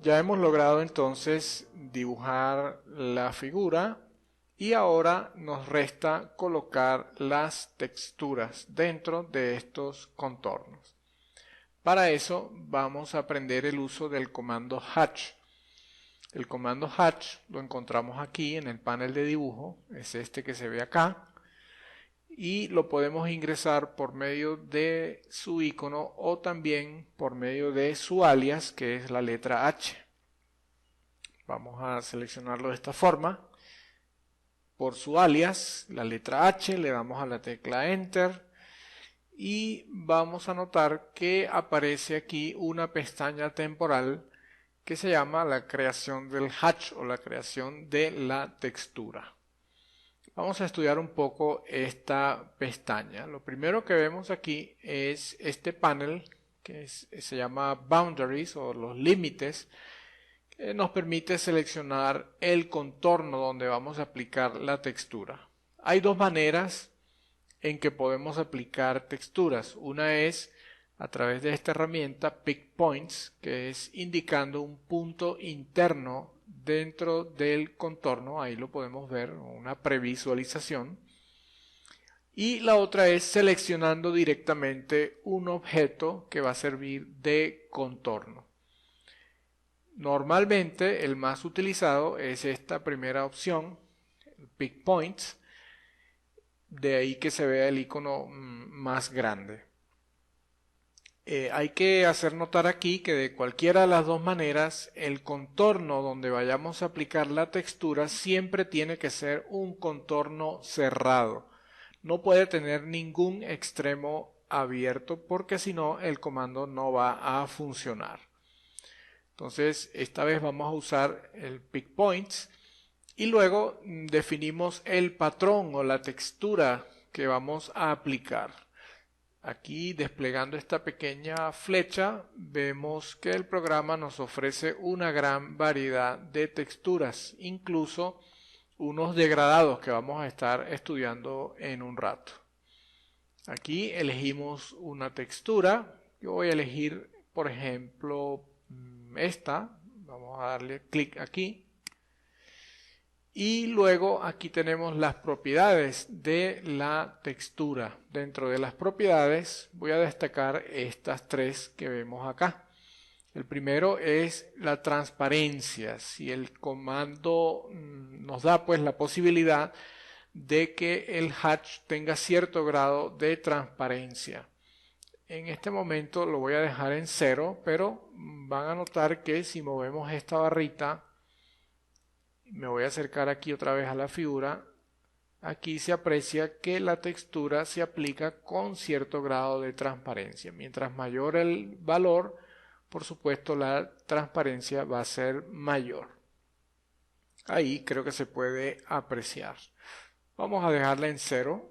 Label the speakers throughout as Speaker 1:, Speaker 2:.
Speaker 1: Ya hemos logrado entonces dibujar la figura y ahora nos resta colocar las texturas dentro de estos contornos. Para eso vamos a aprender el uso del comando hatch. El comando hatch lo encontramos aquí en el panel de dibujo, es este que se ve acá, y lo podemos ingresar por medio de su icono o también por medio de su alias, que es la letra H. Vamos a seleccionarlo de esta forma. Por su alias, la letra H, le damos a la tecla Enter y vamos a notar que aparece aquí una pestaña temporal que se llama la creación del hatch o la creación de la textura. Vamos a estudiar un poco esta pestaña. Lo primero que vemos aquí es este panel que se llama Boundaries o los límites, que nos permite seleccionar el contorno donde vamos a aplicar la textura. Hay dos maneras en que podemos aplicar texturas. Una es a través de esta herramienta Pick Points, que es indicando un punto interno dentro del contorno, ahí lo podemos ver, una previsualización. Y la otra es seleccionando directamente un objeto que va a servir de contorno. Normalmente el más utilizado es esta primera opción, Pick Points, de ahí que se vea el icono más grande. Hay que hacer notar aquí que de cualquiera de las dos maneras el contorno donde vayamos a aplicar la textura siempre tiene que ser un contorno cerrado. No puede tener ningún extremo abierto porque si no el comando no va a funcionar. Entonces esta vez vamos a usar el Pick Points y luego definimos el patrón o la textura que vamos a aplicar. Aquí desplegando esta pequeña flecha vemos que el programa nos ofrece una gran variedad de texturas, incluso unos degradados que vamos a estar estudiando en un rato. Aquí elegimos una textura, yo voy a elegir por ejemplo esta, vamos a darle clic aquí. Y luego aquí tenemos las propiedades de la textura. Dentro de las propiedades voy a destacar estas tres que vemos acá. El primero es la transparencia. Si el comando nos da pues la posibilidad de que el hatch tenga cierto grado de transparencia. En este momento lo voy a dejar en 0, pero van a notar que si movemos esta barrita, me voy a acercar aquí otra vez a la figura, aquí se aprecia que la textura se aplica con cierto grado de transparencia. Mientras mayor el valor, por supuesto la transparencia va a ser mayor. Ahí creo que se puede apreciar. Vamos a dejarla en 0.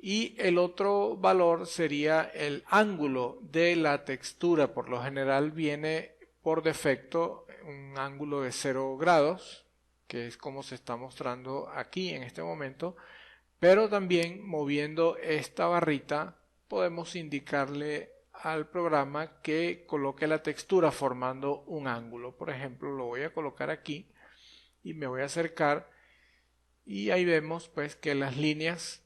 Speaker 1: Y el otro valor sería el ángulo de la textura. Por lo general viene por defecto un ángulo de 0 grados, que es como se está mostrando aquí en este momento, pero también moviendo esta barrita podemos indicarle al programa que coloque la textura formando un ángulo. Por ejemplo, lo voy a colocar aquí y me voy a acercar y ahí vemos pues que las líneas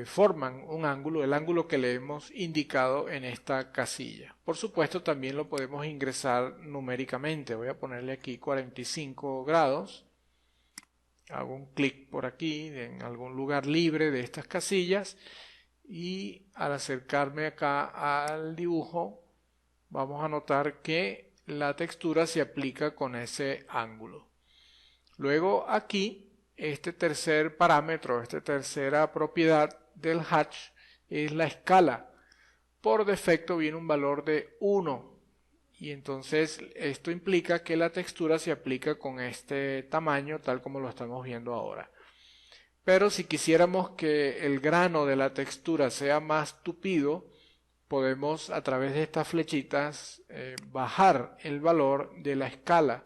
Speaker 1: forman un ángulo, el ángulo que le hemos indicado en esta casilla. Por supuesto también lo podemos ingresar numéricamente. Voy a ponerle aquí 45 grados. Hago un clic por aquí en algún lugar libre de estas casillas y al acercarme acá al dibujo vamos a notar que la textura se aplica con ese ángulo. Luego aquí este tercer parámetro, esta tercera propiedad del hatch es la escala. Por defecto viene un valor de 1 y entonces esto implica que la textura se aplica con este tamaño tal como lo estamos viendo ahora. Pero si quisiéramos que el grano de la textura sea más tupido, podemos a través de estas flechitas bajar el valor de la escala.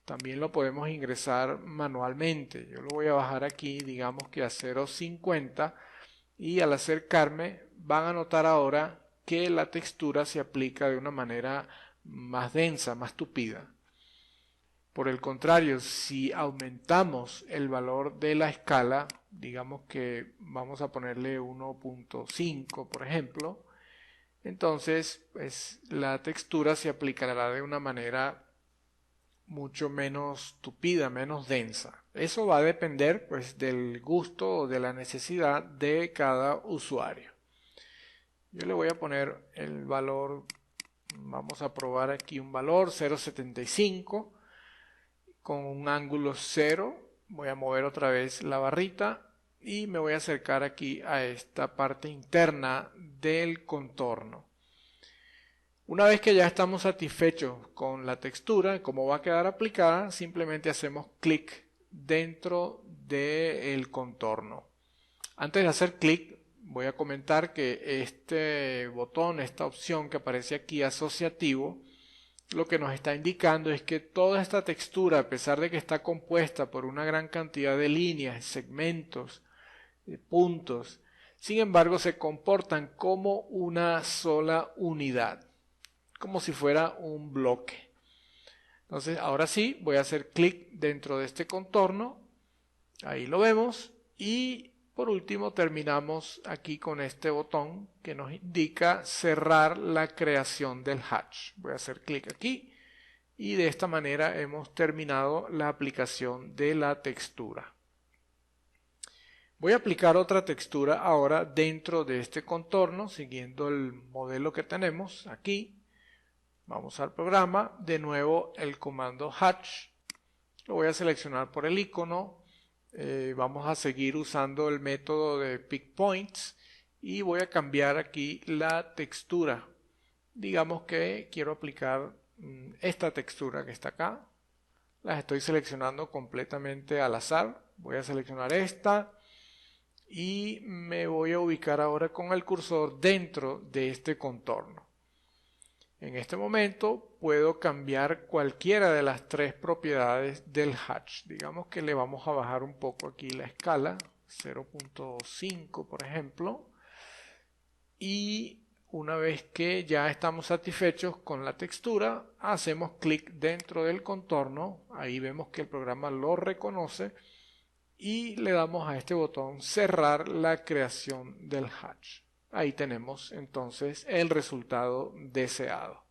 Speaker 1: También lo podemos ingresar manualmente. Yo lo voy a bajar aquí, digamos que a 0.50 y al acercarme van a notar ahora que la textura se aplica de una manera más densa, más tupida. Por el contrario, si aumentamos el valor de la escala, digamos que vamos a ponerle 1.5 por ejemplo, entonces pues, la textura se aplicará de una manera mucho menos tupida, menos densa. Eso va a depender pues, del gusto o de la necesidad de cada usuario. Yo le voy a poner el valor, vamos a probar aquí un valor 0.75 con un ángulo 0. Voy a mover otra vez la barrita y me voy a acercar aquí a esta parte interna del contorno. Una vez que ya estamos satisfechos con la textura, cómo va a quedar aplicada, simplemente hacemos clic dentro del contorno. Antes de hacer clic, voy a comentar que este botón, esta opción que aparece aquí, asociativo, lo que nos está indicando es que toda esta textura, a pesar de que está compuesta por una gran cantidad de líneas, segmentos, puntos, sin embargo se comportan como una sola unidad, como si fuera un bloque. Entonces ahora sí voy a hacer clic dentro de este contorno, ahí lo vemos, y por último terminamos aquí con este botón que nos indica cerrar la creación del hatch. Voy a hacer clic aquí y de esta manera hemos terminado la aplicación de la textura. Voy a aplicar otra textura ahora dentro de este contorno siguiendo el modelo que tenemos aquí. Vamos al programa, de nuevo el comando hatch, lo voy a seleccionar por el icono. Vamos a seguir usando el método de pick points y voy a cambiar aquí la textura. Digamos que quiero aplicar esta textura que está acá. Las estoy seleccionando completamente al azar. Voy a seleccionar esta y me voy a ubicar ahora con el cursor dentro de este contorno. En este momento puedo cambiar cualquiera de las tres propiedades del hatch. Digamos que le vamos a bajar un poco aquí la escala, 0.5 por ejemplo. Y una vez que ya estamos satisfechos con la textura, hacemos clic dentro del contorno. Ahí vemos que el programa lo reconoce y le damos a este botón cerrar la creación del hatch. Ahí tenemos entonces el resultado deseado.